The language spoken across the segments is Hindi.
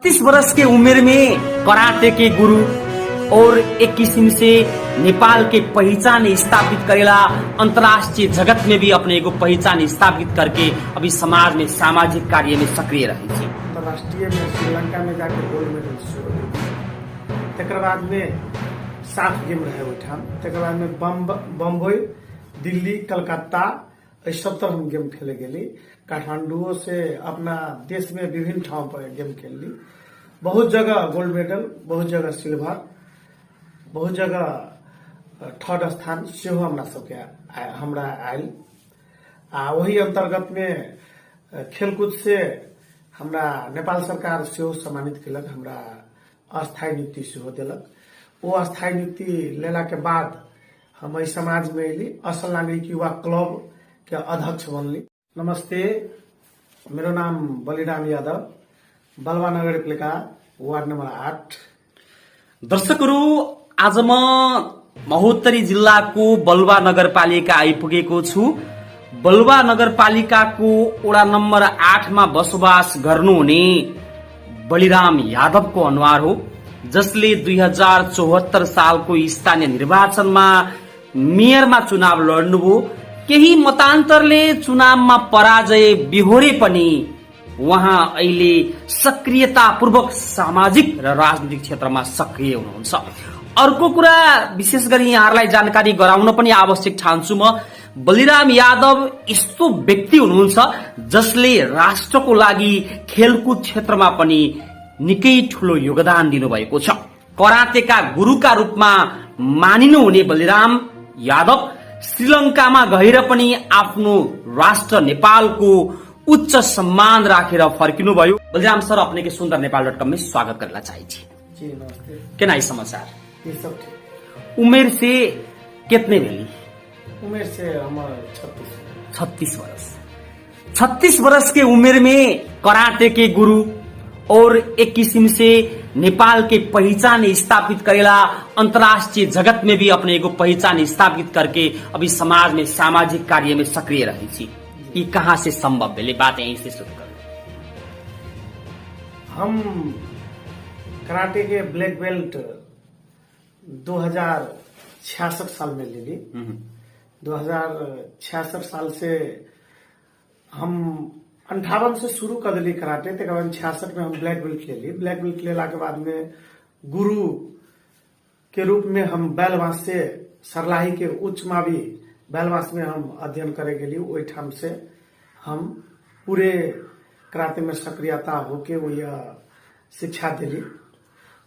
36 वर्ष के उम्र में कराटे के गुरु और एक किस्म से नेपाल के पहचान स्थापित करेला अंतर्राष्ट्रीय जगत में भी अपने को पहचान स्थापित करके अभी समाज में सामाजिक कार्य में सक्रिय रहे थे। अंतर्राष्ट्रीय में श्रीलंका में जाकर गोल्ड मेडल शुरू तक बाद में 7 गेम रहे ओठाम तक बाद में बम्बई दिल्ली कलकत्ता सब तरह हम गेम खेले गेली। काठमांडू से अपना देश में विभिन्न ठाव पर गेम खेल ली। बहुत जगह गोल्ड मेडल, बहुत जगह सिल्वर, बहुत जगह थर्ड स्थान से हमरा सबके हमरा आयल। वही अंतर्गत में खेलकूद से हमरा नेपाल सरकार से सम्मानित केलक, हमरा अस्थायी नियुक्ति से दिलक। वो अस्थायी नियुक्ति लेला के बाद हम समाज में अली, असल नागरिक युवा क्लब के अध्यक्ष बनली। नमस्ते, मेरो नाम बलिराम यादव, बलवा नगरपालिका वार्ड नंबर 8। दर्शकहरू, आज म महोत्तरी जिल्लाको बलवा नगरपालिका आइपुगेको छु। बलवा नगरपालिकाको वडा नम्बर 8 मा बसोबास गर्नुहुने बलिराम यादवको अनुहार हो, जसले 2074 सालको स्थानीय निर्वाचनमा मेयरमा चुनाव लड्नुभयो। केही मतान्तरले चुनावमा पराजय बिहोरे पनि उहाँ अहिले सक्रियतापूर्वक सामाजिक र राजनीतिक क्षेत्रमा सक्रिय हुनुहुन्छ। अर्को कुरा विशेष गरी यहाँहरूलाई जानकारी गराउन पनि आवश्यक ठान्छु म, बलिराम यादव यस्तो व्यक्ति हुनुहुन्छ जसले राष्ट्रको लागि खेलकुद क्षेत्रमा पनि निकै ठूलो योगदान दिनुभएको छ। करातेका गुरुका रूपमा मानिनुहुने बलिराम यादव श्रीलंकामा गएर पनि आफ्नो राष्ट्र नेपालको उच्च सम्मान राखेर फर्किनुभयो। बलिराम सर, अपने के सुंदर नेपाल.com में स्वागत करना चाहिए। जी नमस्ते। क्या नाई समाचार? ये सब ठीक। उमेर से कितने भेली? उमेर से हमारा 36 वर्ष। 36 वर्ष के उम्र में कराटे के गुरु और एक किस्म से नेपाल के पहचान स्थापित करेला अंतर्राष्ट्रीय जगत में भी अपने को पहचान स्थापित करके अभी समाज में सामाजिक कार्य में सक्रिय रही थी। ये कहाँ से संभव है? बात यहीं से शुरू करें। हम कराटे के ब्लैक बेल्ट 2066 साल में ले ली। 2066 साल से हम 58 से शुरू कर दिली कराटे, तक 66 में हम ब्लैक बेल्ट ले ली। ब्लैक बेल्ट लेला के बाद में गुरु के रूप में हम बैलवास से सरलाही के उच्च मावी बैलवास में हम अध्ययन करे गेली। वही ठाम से हम पूरे कराटे में सक्रियता होके वही शिक्षा दिली।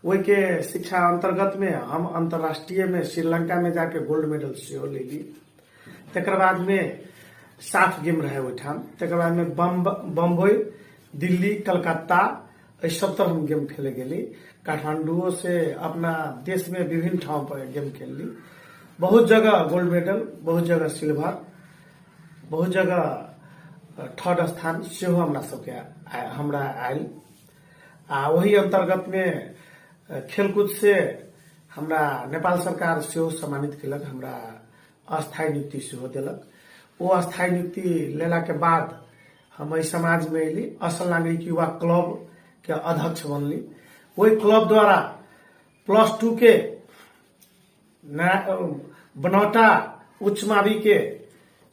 वही के शिक्षा अंतर्गत में हम अंतर्राष्ट्रीय में श्रीलंका में जाके गोल्ड मेडल से ले ली। तक बाद में 7 गेम रहे ओठाम तक बाद में बम्बई दिल्ली कलकत्ता सब तरह हम गेम खेले गेली। काठमांडू से अपना देश में विभिन्न ठाव पर गेम खेल ली। बहुत जगह गोल्ड मेडल, बहुत जगह सिल्वर, बहुत जगह थर्ड स्थान से हमरा सबके हमरा आयल। वही अंतर्गत में खेलकूद से हमरा नेपाल सरकार से सम्मानित केलक, हमरा अस्थायी नियुक्ति से दिलक। वो अस्थायी नियुक्ति लेला के बाद हम समाज में अली, असल नागरिक युवा क्लब के अध्यक्ष बनली। वही क्लब द्वारा +2 के बनौटा उच्च मावी के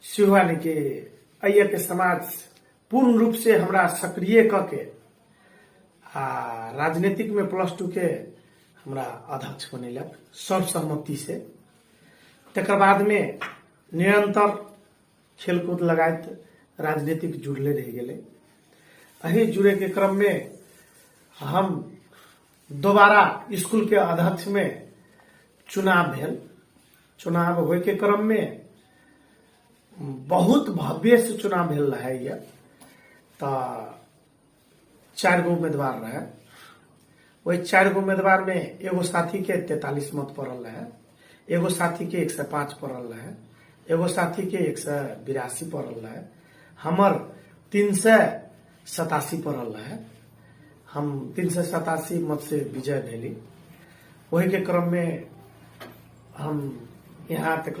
सिहुआनी के अय के समाज पूर्ण रूप से हमरा सक्रिय करके राजनीतिक में +2 के हमरा अध्यक्ष बनेलक सर्वसम्मति से। तक बाद में निरंतर खेलकूद लगायत राजनीतिक जुड़ले रह गए। अही जुड़े के क्रम में हम दोबारा स्कूल के अध्यक्ष में चुनाव भेल। चुनाव होय के क्रम में बहुत भव्य से चुनाव भेल रहे। ये तो 4 गो उम्मीदवार रहे। वही 4 गो उम्मीदवार में एगो साथी के 43 मत पड़ल रहे, एगो साथी के 105 पड़ल रहे, एगो साथी के 182 पड़ल रहे, हमर 387 पड़ल रहे। हम 387 मत से विजय भेली। वही के क्रम में हम यहाँ तक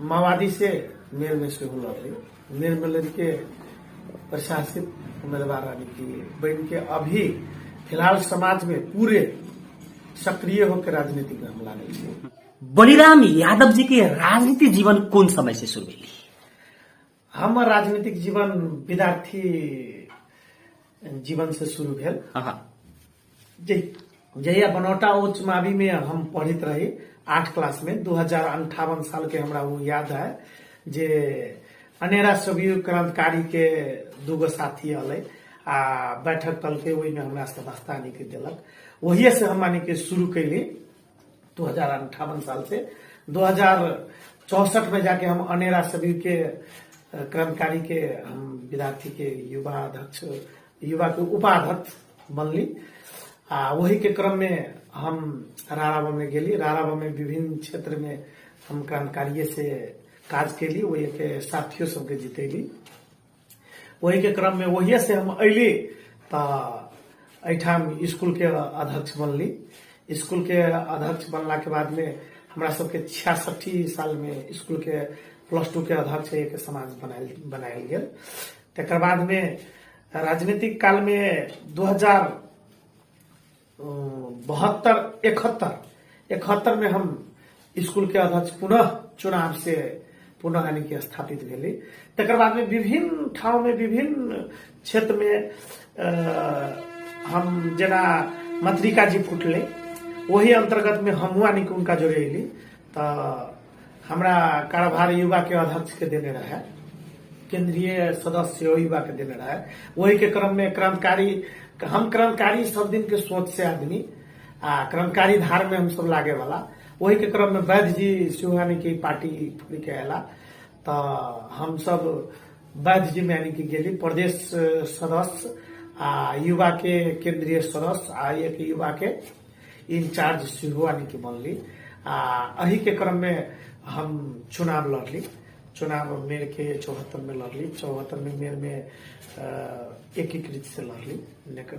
माओवादी से मेयर में से लड़ली। मेयर में लड़ के प्रशासित उम्मीदवार यानी कि बन के अभी फिलहाल समाज में पूरे सक्रिय होकर राजनीति में हम लागल छियै। बलिराम यादव जी के राजनीतिक जीवन कौन समय से शुरू भेली? हमर राजनीतिक जीवन विद्यार्थी जीवन से शुरू भेल। जहिया बनौटा उच्च मावी में हम पढ़ित रही 8 क्लास में 2058 साल के हमरा वो याद है जे अनेरा सभी क्रांतिकारी के दूगो साथी अलै आ बैठक कलके ओहि में हमरा से वास्ता के दिलक। वही से हम मानी के शुरू कैली 2058 साल से 2064 में जाके हम अनेरा सभी के क्रांतिकारी के हम विद्यार्थी के युवा के उपाध्यक्ष बनली। वही के क्रम में हम राराबा में गेली। राराबा में विभिन्न क्षेत्र में हम क्रांतिकारिये से काज केली, वही के साथियों सबके जितेली। वही के क्रम में वही से हम अली तो एठाम स्कूल के अध्यक्ष बनली। स्कूल के अध्यक्ष बनला के बाद में हमरा सबके 66 साल में स्कूल के +2 के अध्यक्ष एक समाज बनायल गेल। तकर बाद में राजनीतिक काल में 2072-71 में हम स्कूल के अध्यक्ष चुनाव से यानी कि स्थापित भेली। तकर बाद में विभिन्न ठाव में विभिन्न क्षेत्र में हम जना मत्रिका जी फुटले वही अंतर्गत में हम यानी कि उनका जोड़े अली तो हमरा कारोबार युवा के अध्यक्ष के देने रहे, केंद्रीय सदस्य युवा के देने रहे। वही के क्रम में क्रांतिकारी सब दिन के सोच से आदमी क्रांतिकारी धार में हम सब लागे वाला। वही के क्रम में वैद्य जी सिंहानी की पार्टी फूल के आला तो हम सब वैद्य जी में यानी कि गेली प्रदेश सदस्य युवा के केंद्रीय सदस्य एक युवा के इंचार्ज सिंह यानी कि बनली। अही के क्रम में हम चुनाव लड़ली। चुनाव मेयर के 74 में लड़ली। 74 में मेयर में एकीकृत से लड़ली,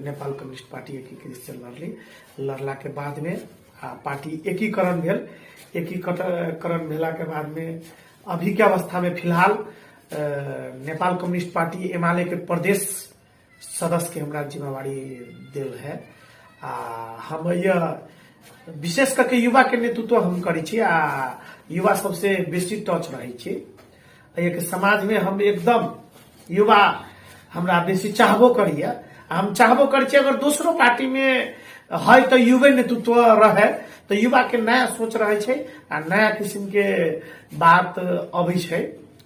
नेपाल कम्युनिस्ट पार्टी एकीकृत से लड़ली। लड़ला के बाद में पार्टी एकीकरण भेल। एकीकरण भेला के बाद में अभी के अवस्था में फिलहाल नेपाल कम्युनिस्ट पार्टी एमाले के प्रदेश सदस्य के हमरा जिम्मेवारी दिल है। हम यह विशेष करके युवा के नेतृत्व हम करी छी। युवा सबसे बेसी टच रही छी। एक समाज में हम एकदम युवा हमरा बेसी चाहबो करिए। हम चाहबो करी छी अगर दूसरो पार्टी में है तो युवा नेतृत्व रहे तो युवा के नया सोच रहे छे आ नया किस्म के बात अबै छे।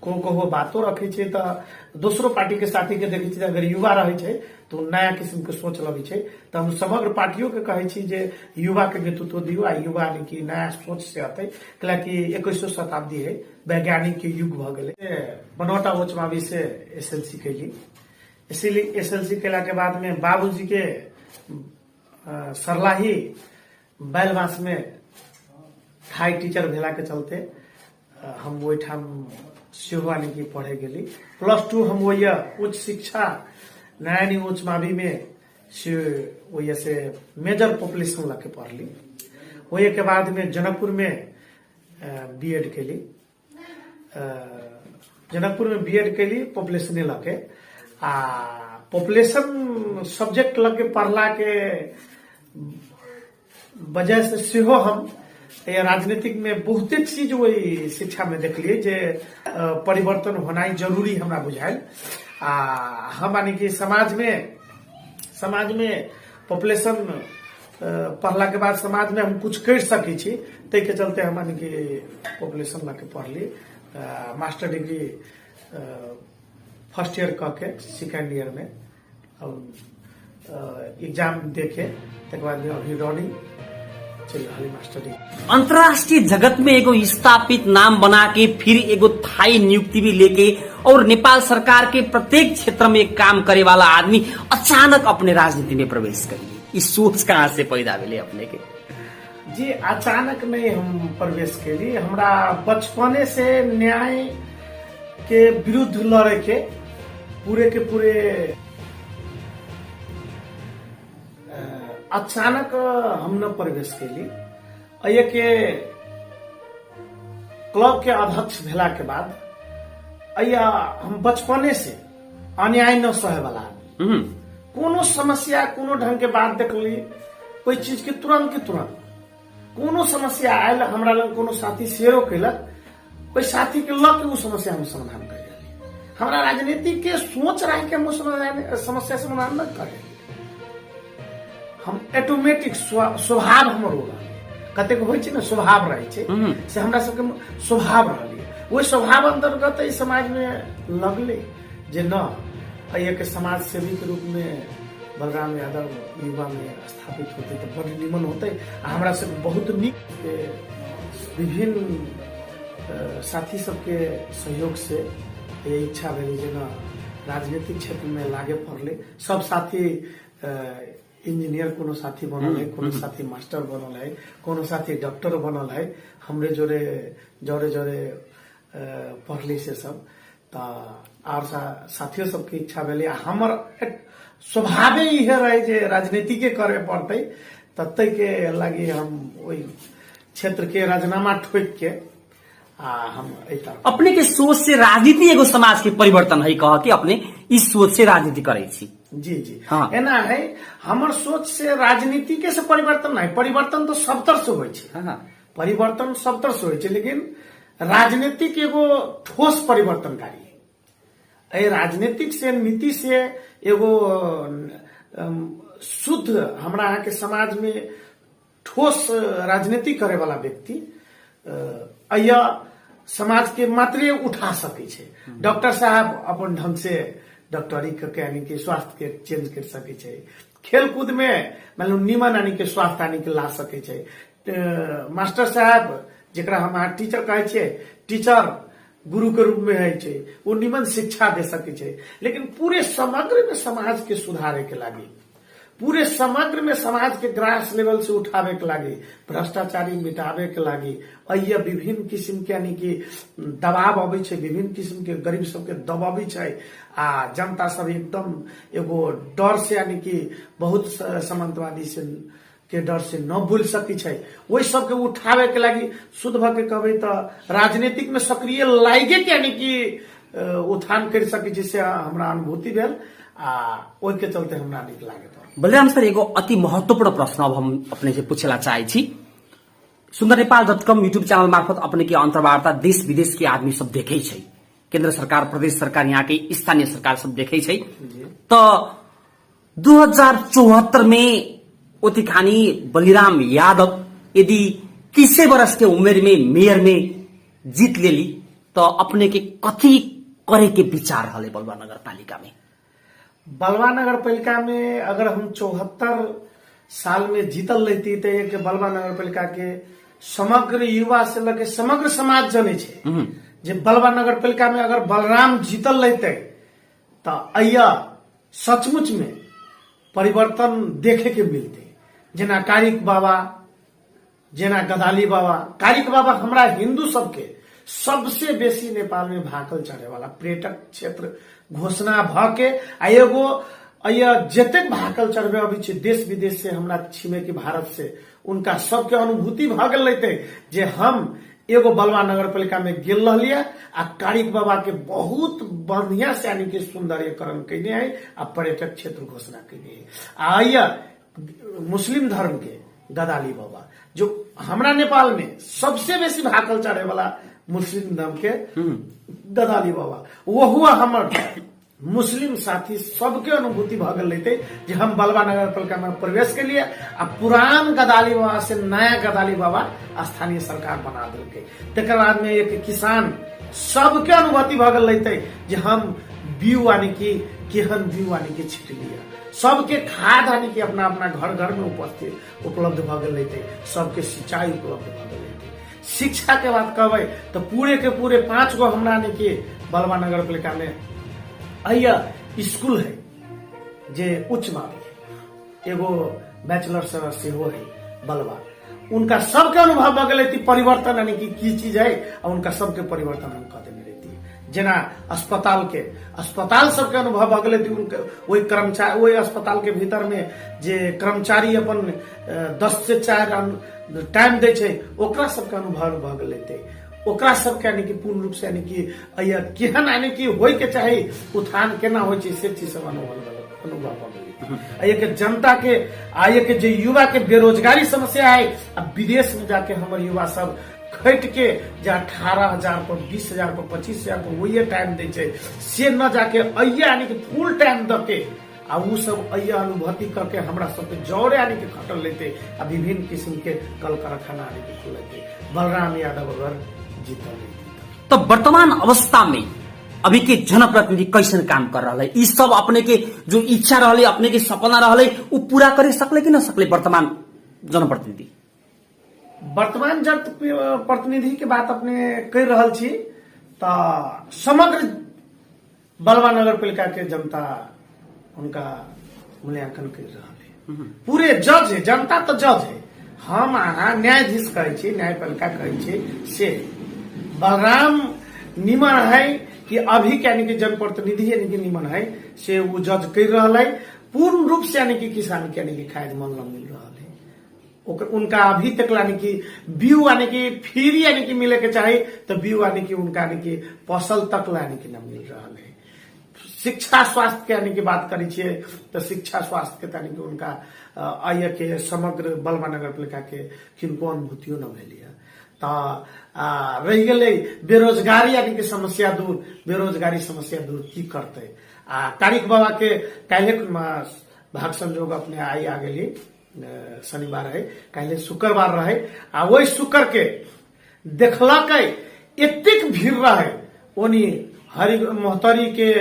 को बातो रखे छे तो दूसरो पार्टी के साथी के देखे छे अगर युवा रहे छे तो नया किस्म के सोच लगे छे। तो हम समग्र पार्टियों के कहे छी जे युवा के नेतृत्व दियो आ युवा यानी कि नया सोच से आते कि 21वीं शताब्दी है, वैज्ञानिक के युग भ गेले। बनौटा उच्च मावी से एसएलसी कैली। इसीलिए एसएलसी केला के बाद में बाबूजी के सरलाही बैलवास में थाई टीचर भेला के चलते हम वो ठाम शिववानी की पढ़े गेली। +2 हम वो उच्च शिक्षा नयनी उच्च मावी में वो से मेजर पॉपुलेशन लगे पढ़ली। वही के बाद में जनकपुर में बीएड के लिए पॉपुलेशन लगे पॉपुलेशन सब्जेक्ट लगे पढ़ला के वजह से सेहो हम राजनीतिक में बहुते चीज वही शिक्षा में देखलिए जे परिवर्तन होना जरूरी हमरा बुझायल। हम यानी कि समाज में पॉपुलेशन पढ़ला के बाद समाज में हम कुछ कर सकी छी। ते के चलते हम यानी कि पॉपुलेशन ला के पढ़ली। मास्टर डिग्री फर्स्ट ईयर कह के सेकेंड ईयर में एग्जाम देके तक बाद में अभी रनिंग चल रही मास्टर डिग्री। अंतर्राष्ट्रीय जगत में एगो स्थापित नाम बना के फिर एगो थाई नियुक्ति भी लेके और नेपाल सरकार के प्रत्येक क्षेत्र में काम करे वाला आदमी अचानक अपने राजनीति में प्रवेश करिए। इस सोच कहाँ से पैदा भेले अपने के? जी अचानक नहीं हम प्रवेश केली। हमरा बचपने से न्याय के विरुद्ध लड़े के पूरे अचानक हम न प्रवेश केली। के क्लब के अध्यक्ष भेला के बाद हम बचपने से अन्याय न सहे वाला आदमी कोनो समस्या कोनो ढंग के बात देखली कोई चीज के तुरंत कोनो समस्या आयल हमरा लग कोनो साथी शेयरो कैलक कोई साथी के लग के वो समस्या हम समाधान कर हमरा राजनीति के सोच रहे के हम समस्या समाधान न करे हम ऑटोमेटिक स्वभाव हमर हो कते होइ छै ने स्वभाव रहे छै से हमरा सबके स्वभाव रहलै ओहि स्वभाव अंतर्गत इस समाज में लगले जे न एक समाज सेवी के रूप में बलराम यादव युवा में स्थापित होते तो बड़ निमन होते हमरा सब बहुत निक विभिन्न साथी सबके सहयोग से ये इच्छा भेल जे न राजनीतिक क्षेत्र में लागे पड़ले सब साथी इंजीनियर कोनो साथी बनल है कोनो साथी मास्टर बनल है कोनो साथी डॉक्टर बनल है हमरे जोरे पढ़ली से सब और साथियों सबके इच्छा भेल हमर स्वभावे इहे रहे जे राजनीति के करे पड़ते तत्ते के लगी हम वही क्षेत्र के राजीनामा ठोक के हम अपने के सोच से राजनीति एगो समाज के परिवर्तन है कह के अपने इस सोच से राजनीति करे छी जी हाँ। एना है हमर सोच से राजनीति के से परिवर्तन नहीं परिवर्तन तो सब तरह से होय छै हाँ। परिवर्तन सब तरह से होय छै लेकिन राजनीतिक एगो ठोस परिवर्तनकारी है राजनीतिक से नीति से एगो शुद्ध हमरा यहाँ के समाज में ठोस राजनीति करे वाला व्यक्ति अया समाज के मात्रे उठा सके छे डॉक्टर साहब अपन ढंग से डॉक्टरी के यानी कि स्वास्थ्य के चेंज कर सके छे खेल कूद में मान लो निमन यानी कि स्वास्थ्य यानी कि ला सके छे मास्टर साहब जेकरा हम टीचर कहे छे टीचर गुरु के रूप में है छे वो निमन शिक्षा दे सके छे लेकिन पूरे समग्र में समाज के सुधारे के लागी पूरे समग्र में समाज के ग्रास लेवल से उठावे के लागी भ्रष्टाचारी मिटावे के लागी अय विभिन्न किस्म के यानी कि दबाव अबै छै विभिन्न किस्म के गरीब सबके दबावी छै आ जनता सब एकदम एगो डर से यानी कि बहुत सामंतवादी से के डर से न बोल सकी छै वही सबके उठावे के लागी शुद्ध भ के कहबै त राजनीतिक में सक्रिय लागे के यानी कि उत्थान कर सके जिससे हमरा अनुभूति भेल आ ओहि के चलते हमरा नीक लागत बलराम सर एगो अति महत्वपूर्ण प्रश्न अब हम अपने से पूछेला चाहे छी sundarnepal.com यूट्यूब चैनल मार्फत अपने के अंतर्वार्ता देश विदेश के आदमी सब देखे छै केंद्र सरकार प्रदेश सरकार यहाँ के स्थानीय सरकार सब देखे छै तो 2074 में ओती खानी बलिराम यादव यदि 30 वर्ष के उम्र में मेयर में जीत लेली तो अपने के कथी करे के विचार रहले बलवा नगर पालिका में बलवा नगर पालिका में अगर हम 74 साल में जीतल रहती तो एक बलवा नगर पालिका के समग्र युवा से लगे समग्र समाज जने छे जे बलवा नगर पालिका में अगर बलराम जीतल रहते तो अय्या सचमुच में परिवर्तन देखे के मिलते जेना कारिक बाबा जेना गदाली बाबा कारिक बाबा हमरा हिंदू सबके सबसे बेसी नेपाल में भाकल चढ़े वाला पर्यटक क्षेत्र घोषणा भ के एगो जतेक भाकल चढ़बे अभी छै देश विदेश से हमरा छिमेकी भारत से उनका सबके अनुभूति भ गेल रहते जे हम एगो बलवा नगर पालिका में गेल रहलिए आ कारिक बाबा के बहुत बढ़िया से यानी कि सौंदर्यकरण कैने है आ पर्यटक क्षेत्र घोषणा कैने है आ मुस्लिम धर्म के गदाली बाबा जो हमरा नेपाल में सबसे बेसी भाकल चढ़े वाला मुस्लिम धर्म के गदाली बाबा वो हुआ हमर मुस्लिम साथी सबके अनुभूति भ गेल रहते जे हम बलवा नगर पालिका में प्रवेश के लिए आ पुरान गदाली बाबा से नया गदाली बाबा स्थानीय सरकार बना देलकै तकर बाद में एक किसान सबके अनुभूति भ गेल रहते जे हम बीउ यानी कि केहन बीउ यानी कि छिट लिया सबके खाद यानी कि अपना अपना घर घर में उपलब्ध भ गेल रहते सबके सिंचाई उपलब्ध भ गेल रहते शिक्षा के बात कहबै तो पूरे के पूरे 5 गो हमरा यानी कि बलवा नगर पालिका में अय्या स्कूल है जे उच्च माध्यमिक एगो बैचलर से हो है बलवा उनका सबके अनुभव भ गेल थी परिवर्तन यानी कि की चीज है और उनका सबके परिवर्तन हम कह देने रहती जेना अस्पताल सबके अनुभव भ गेल थी उनके वही कर्मचारी वही अस्पताल के भीतर में जे कर्मचारी अपन 10 से 4 टाइम दे छै ओकरा सबके अनुभव भ गेल थे ओकरा सबके यानी कि पूर्ण रूप से यानी कि केहन यानी कि होय के चाही उत्थान केना होय छै से चीज सब अनुभव अनुभव पब्लिक ये के जनता के आये के जो युवा के बेरोजगारी समस्या है, अब विदेश में जाके हमारे युवा सब खट के जो 18,000 पर 20,000 पर 25,000 पर वही टाइम दे से न जाके अये यानी कि फुल टाइम द के आ उ सब अये अनुभूति करके हमरा सबके जौरे यानी कि खटल लेते आ विभिन्न किस्म के कल कारखाना यानी कि खुलते। बलराम यादव अगर जीतल तो वर्तमान अवस्था में अभी के जनप्रतिनिधि कैसन काम कर रहा है, इस सब अपने के जो इच्छा रहा अपने के सपना रहा वो पूरा करे सकले कि न सकले वर्तमान जनप्रतिनिधि? वर्तमान जन प्रतिनिधि के बात अपने कर रहल छी तो समग्र बलवा नगर पालिका के जनता उनका मूल्यांकन कर रहा है। पूरे जज है, जनता तो जज है, हम अहाँ न्यायाधीश कहे छी, न्यायपालिका कहे छी से बलराम निमन है कि अभी के यानी कि जनप्रतिनिधि यानी कि निमन है से वो जज कर रहा है। पूर्ण रूप से यानी कि किसान के यानी कि खाद मंगल मिल रहा है। उनका अभी तक यानी कि बीउ यानी कि फ्री यानी कि मिले के चाहे तो बीउ यानी कि उनका यानी कि फसल तक यानी कि न मिल रहा है। शिक्षा स्वास्थ्य के यानी कि बात करी छे तो शिक्षा स्वास्थ्य के यानी कि उनका आय के समग्र बलवा नगर पालिका के किनको अनुभूतियों न भेलिए। तो रह गए बेरोजगारी यानी कि समस्या दूर, बेरोजगारी समस्या दूर की करते तारिक बाबा के काल्हे भाग संजोग अपने आई आ गई, शनिवार है, काल्हे शुक्रवार रहे आ वही शुक्र के देखलक एतेक भीड़ रहे ओनी हरि मोहतरी के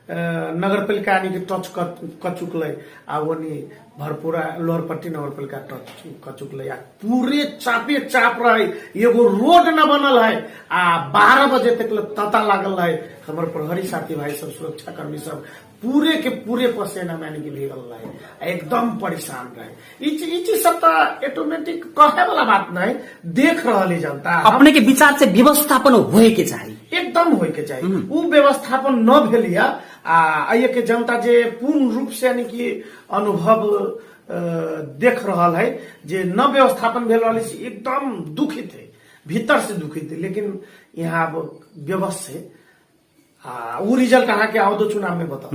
नगर पालिका यानी कि टच कर चुकल आ ओनी भरपूरा लोहरपट्टी नगर पालिका टच कर चुकल आ पूरे चापे चाप रहे। एगो रोड न बनल है आ 12 बजे तक तांता लागल है। हमारे प्रहरी साथी भाई सब, सुरक्षा कर्मी सब पूरे के पूरे पसेना में यानी कि भिगल रहे, एकदम परेशान रहे। ई चीज सब तो ऑटोमेटिक कहे वाला बात नहीं, देख रही जनता। अपने के विचार से व्यवस्थापन होए के चाहिए, एकदम होए के चाहिए। वो व्यवस्थापन न भेलिया आइए के जनता जे पूर्ण रूप से यानी कि अनुभव देख रहा है जे न व्यवस्थापन भेल रहा से एकदम दुखित है, भीतर से दुखित है। लेकिन यहाँ अब व्यवस्था है वो रिजल्ट कहाँ के आओ दो चुनाव में बताओ।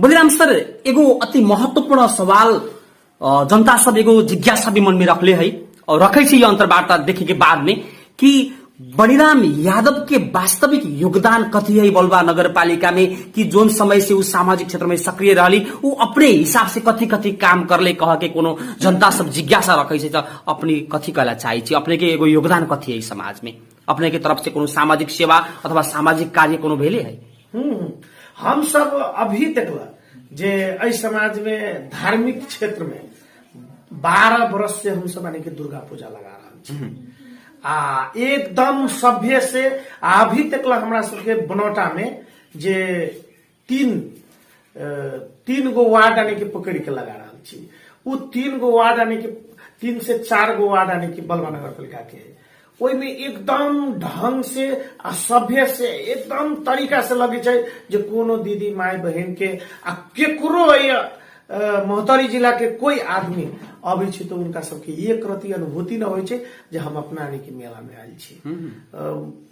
बलिराम सर, एगो अति महत्वपूर्ण सवाल जनता सब एगो जिज्ञासा भी मन में रखले है और रखे छी अंतर्वार्ता देखे के बाद में कि बलिराम यादव के वास्तविक योगदान कथी है बलवा नगर पालिका में, कि जोन समय से उस सामाजिक क्षेत्र में सक्रिय रही वो अपने हिसाब से कथी कथी काम करले कह के कोनो जनता सब जिज्ञासा रखे छै त अपने कथी कहला चाहे छी, अपने के एगो योगदान कथी है समाज में, अपने के तरफ से कोनो सामाजिक सेवा अथवा सामाजिक कार्य कोनो भेले है? हम सब अभी तक जे अई समाज में धार्मिक क्षेत्र में 12 वर्ष से हम सब यानी कि दुर्गा पूजा लगा रहा एकदम सभ्य से अभी तक हमरा सबके बनौटा में जे तीन गो वार्ड यानी कि पकड़ के लगा रहा छी। उ 3 गो वार्ड यानी कि 3 से 4 गो वार्ड यानी कि बलवा नगर पालिका के ओई में एकदम ढंग से सभ्य से एकदम तरीका से लगे छै जे कोनो दीदी माई बहन के केकरो मोहतरी जिला के कोई आदमी अभी छी तो उनका सबके एक रति अनुभूति न होय छै जे हम अपना यानी कि मेला में आयल छी।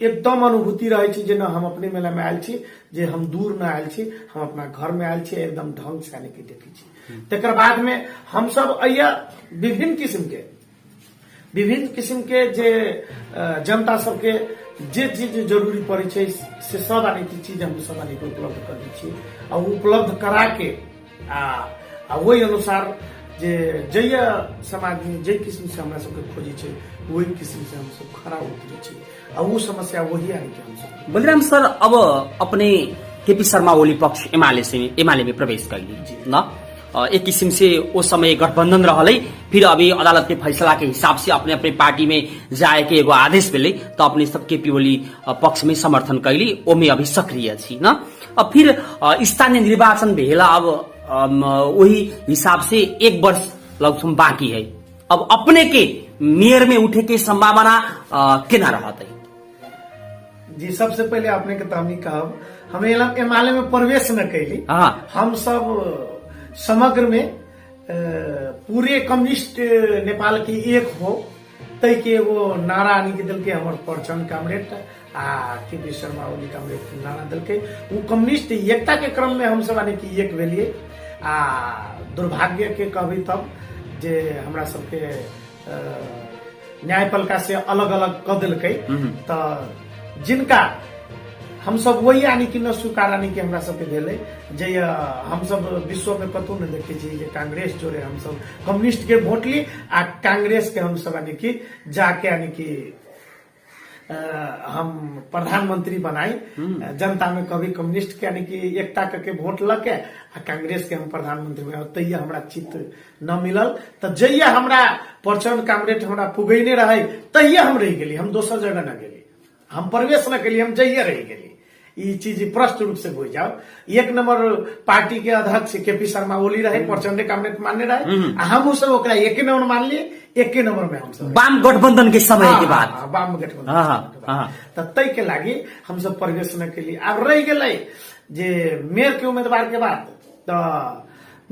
एकदम अनुभूति रहे छै जे न हम अपने मेला में आयल छी, जे हम दूर न आयल छी, हम अपना घर में आयल छी, एकदम ढंग से यानी कि देखे छी। तकर बाद में हम सब अइया विभिन्न किस्म के जे जनता सबके जे चीज जरूरी पड़े छै से सब यानी कि चीज हम सब यानी कि उपलब्ध कर दी छी और उपलब्ध करा के वही अनुसार जे जय समाज में जे किस्म से हमरा सबके खोजी छै वही किस्म से हम सब खड़ा उतरे छी और वो समस्या वही यानी कि हम सब। बलिराम सर, अब अपने केपी शर्मा ओली पक्ष एमाले में प्रवेश कर ली न, एक किस्म से उस समय गठबंधन रहलै, फिर अभी अदालत के फैसला के हिसाब से अपने अपने पार्टी में जाए के एगो आदेश मिले तो अपने सब केपी ओली पक्ष में समर्थन कैली, ओमे अभी सक्रिय छी न। अब फिर स्थानीय निर्वाचन भेला, अब वही हिसाब से 1 वर्ष लगभग बाकी है। अब अपने के मेयर में उठे के संभावना केना रहते? जी, सबसे पहले अपने के तो हम कहब हम एमाले में प्रवेश न कैली। हम सब समग्र में पूरे कम्युनिस्ट नेपाल की एक हो तय के वो नारा निकल के हमारे प्रचंड comrade KP Sharma Oli comrade नारा दल के वो कम्युनिस्ट एकता के क्रम में हम सब यानी कि एक भेलिए आ दुर्भाग्य के कहबी तब जे हमरा सबके न्यायपालिका से अलग अलग क देलकै तो जिनका हम सब वही यानी कि न स्वीकार यानी कि हमरा सबके भेलै जे हम सब विश्व में कतौ न देखे छी जे कांग्रेस जोड़े हम सब कम्युनिस्ट के वोट ली आ कांग्रेस के हम सब यानी कि जाके यानी कि हम प्रधानमंत्री बनाई जनता में कभी कम्युनिस्ट के यानी कि एकता करके वोट लगे आ कांग्रेस के हम प्रधानमंत्री बनाई तैया हमरा चित्त न मिलल तो जैया हमरा प्रचंड कांग्रेस हमरा पुगैने रहे तैया हम रह गेली हम दोसर जगह न गेली हम प्रवेश न केली हम जैया रह गेली ई चीज स्पष्ट रूप से बुझ जाओ एक नंबर पार्टी के अध्यक्ष केपी शर्मा ओली रहे प्रचंड कांग्रेस मानने रहे हम सब ओकरा एके नंबर मान लिए एके नंबर में हम सब वाम गठबंधन के समय के बाद वाम गठबंधन तो तय के लागी हम सब प्रवेश न केली अब रह गेलै जे मेयर के उम्मीदवार के बाद तो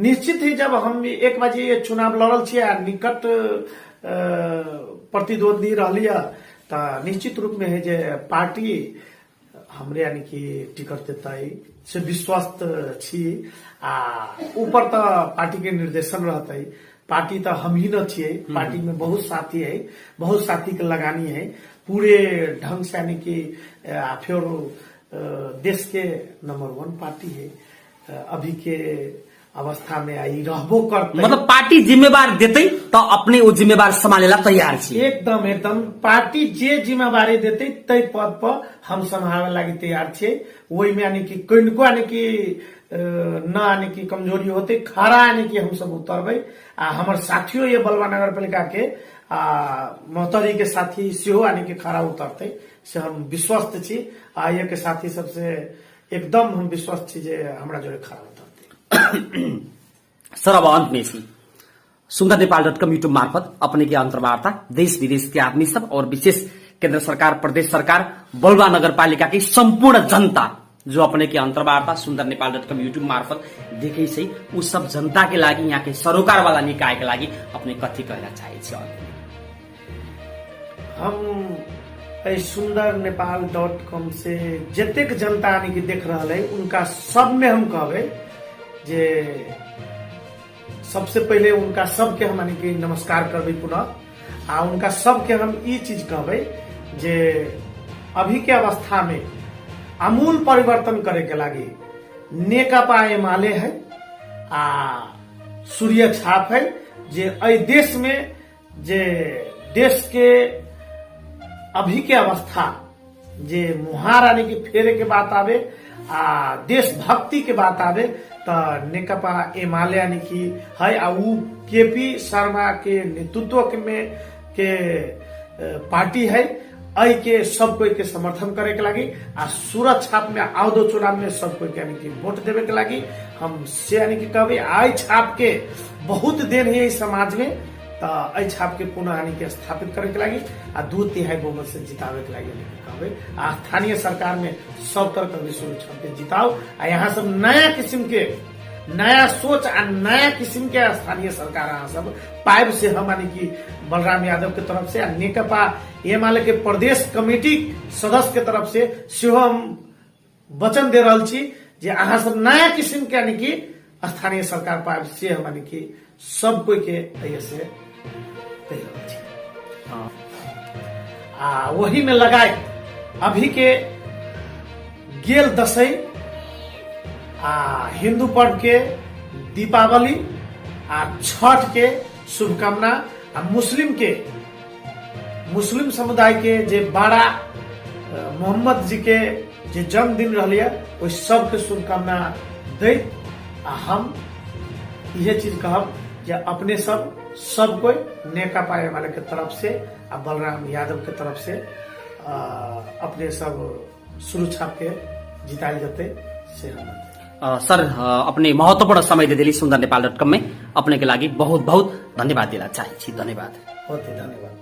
निश्चित ही जब हम एक बजे चुनाव लड़ल छियै निकट प्रतिद्वंदी रहली तो निश्चित रूप में है जे पार्टी हमरे यानी कि टिकट देता से विश्वस्त छी आ ऊपर तो पार्टी के निर्देशन रहता है पार्टी तो हम ही न छियै पार्टी में बहुत साथी है बहुत साथी के लगानी है पूरे ढंग से यानी कि फिर देश के नंबर 1 पार्टी है अभी के अवस्था में आई रहबो करते मतलब पार्टी जिम्मेवार देते तो अपने वो जिम्मेवार संभालेला तैयार छी एकदम एकदम पार्टी जे जिम्मेवारी देते तय पद पर हम संभाले लगी तैयार छे वही में यानी कि किनको यानी कि न यानी कि कमजोरी होते खरा यानी कि हम सब उतरबे आ हमर साथियों ये बलवा नगर पालिका के मोहतरी के साथी सेहो यानी कि खरा उतरते से हम विश्वस्त छी आ ये के साथी सबसे एकदम हम विश्वस्त छी जे हमरा जोड़े खरा उतरते सर अब अंत में सी सुंदर नेपाल.com यूट्यूब मार्फत अपने की अंतर्वार्ता देश विदेश के आदमी सब और विशेष केंद्र सरकार प्रदेश सरकार बलुआ नगर पालिका की संपूर्ण जनता जो अपने की अंतर्वार्ता सुंदर नेपाल.com यूट्यूब मार्फत देखे से उस सब जनता के लागी यहाँ के सरोकार वाला निकाय के लागी अपने कथी कहना चाहे हम सुंदर नेपाल.com से जतेक जनता यानी कि देख रहा है उनका सब में हम कहबे जे सबसे पहले उनका सबके हम यानी कि नमस्कार करबे पुनः आ उनका सबके हम ई चीज कहबे जे अभी के अवस्था में आमूल परिवर्तन करे के लागी नेकपा एमाले है आ सूर्य छाप है जे अय देश में जे देश के अभी के अवस्था जे मुहार यानी कि फेरे के बात आवे आ देशभक्ति के बात आवे तो नेकपा एमाले यानी कि है आ उ केपी शर्मा के नेतृत्व में के पार्टी है आई के सब कोई के समर्थन करे के लागी आ सूरत छाप में आओ चुनाव में सब कोई के यानी कि वोट देवे के लागी हम से यानी कि कहबे आई छाप के बहुत देर है इस समाज में तो आई छाप के पुनः यानी कि स्थापित करे के लागी आ 2/3 बहुमत से जितावे के लागी कहबे आ स्थानीय सरकार में सब तरह के विश्व छाप के जिताओ आ यहाँ सब नया किस्म के नया सोच आ नया किस्म के स्थानीय सरकार अहाँ सब पाइब से हम यानी कि बलराम यादव के तरफ से नेकपा एमाले के प्रदेश कमेटी सदस्य के तरफ से सेहो हम वचन दे रहल छी जे अहाँ सब नया किस्म के यानी कि स्थानीय सरकार पाइब से हम यानी कि सब कोई के से कह रहल छी आ वही में लगाए अभी के गेल दशई आ हिंदू पर्व के दीपावली आ छठ के शुभकामना आ मुस्लिम समुदाय के जे बड़ा मोहम्मद जी के जे जन्मदिन रहलिए ओहि सब के शुभकामना दे आ हम यह चीज कहब जे अपने सब कोई नेकपा एमाले के तरफ से आ बलराम यादव के तरफ से अपने सब शुरू छाप के जिताई जाते से हम सर अपने महत्वपूर्ण समय दे दिली सुंदर नेपाल.com में अपने के लागी बहुत बहुत धन्यवाद दिला चाहे छी धन्यवाद बहुत धन्यवाद।